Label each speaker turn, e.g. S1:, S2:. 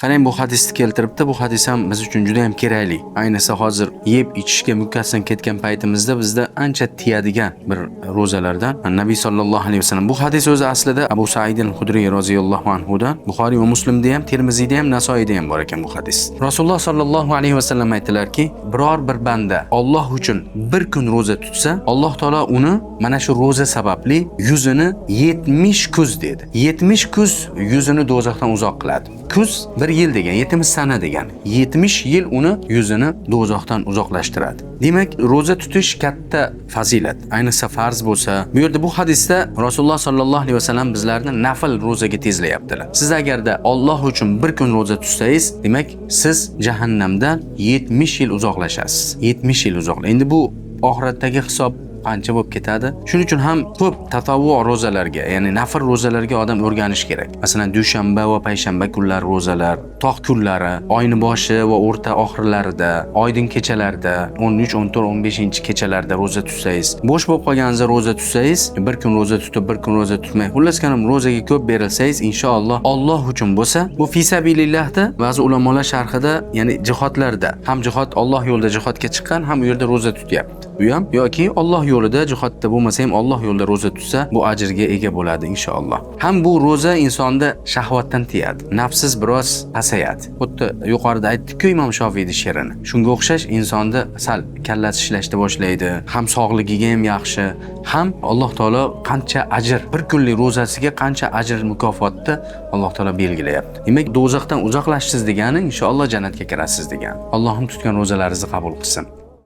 S1: Qarang, bu hadisni keltiribdi. Bu hadis ham biz uchun juda ham kerakli. Ayniqsa hozir yeb ichishga mukkasidan ketgan paytimizda bizda ancha tiyadigan bir ro'zalardan Nabiy sallallohu alayhi vasallam. Bu hadis o'zi aslida Abu Said al-Hudri roziyallohu anhu dan Buxoriy va Muslimda ham, Termiziyda ham, Nasoiyda ham bor ekan bu hadis. Rasululloh sallallohu alayhi vasallam aytdilarki, biror bir banda Alloh uchun bir kun ro'za tutsa, Alloh taolo uni mana shu ro'za sababli yuzini 70 kuz dedi. 70 kuz yuzini do'zaxdan uzoq qiladi. Kuz bir yil degan, 70 sana degan. 70 yil uni yuzini do'zaxdan uzoqlashtiradi. Demak, ro'za tutish katta fazilat. Ayniqsa farz bo'lsa, bu yerda bu hadisda Rasululloh sallallohu alayhi vasallam bizlarni nafl ro'zaga tezlayaptilar. Siz agarda Alloh uchun bir kun ro'za tutsangiz, demak, siz jahannamdan 70 yil uzoqlashasiz. 70 yil uzoqla. Endi bu oxiratdagi hisob qancha bo'lib ketadi? Shuning uchun ham ko'p tatavvu ro'zalarga, ya'ni nafl ro'zalarga odam o'rganish kerak. Masalan, dushanba va payshanba kunlari ro'zalar, tog' kunlari, oyning boshi va o'rta oxirlarida, oydin kechalarda, 13, 14, 15 kechalarda ro'za tutsangiz, bo'sh bo'lib qolganingizda ro'za tutsangiz, bir kun ro'za tutib, bir kun ro'za tutmay, xullas kalam ro'zaga ko'p berilsangiz, inshaalloh Alloh uchun bo'lsa, bu fi sabilillahda ba'zi ulamolar sharhida, ya'ni jihodlarda, ham jihod Alloh yo'lida jihodga chiqqan, ham u yerda ro'za tutyapti. Bu ham yoki Alloh yo'lida jihodda bo'lmasa ham Alloh yo'lida ro'za tutsa, bu ajrga ega bo'ladi inshaalloh. Ham bu ro'za insonda shahvatdan tiyadi. Nafsiz biroz pasayadi. Xuddi yuqorida aytdik-ku Imom Shofiyning she'rini. Shunga o'xshash insonda sal kallasi ishlashni boshlaydi. Ham sog'ligiga ham yaxshi, ham Alloh taolo qancha ajr, bir kunlik ro'zasiga qancha ajr mukofotni Alloh taolo belgilayapti. Demak, do'zaxdan uzoqlashsiz degani inshaalloh jannatga kirasiz degani. Allohim tutgan ro'zalaringizni qabul qilsin.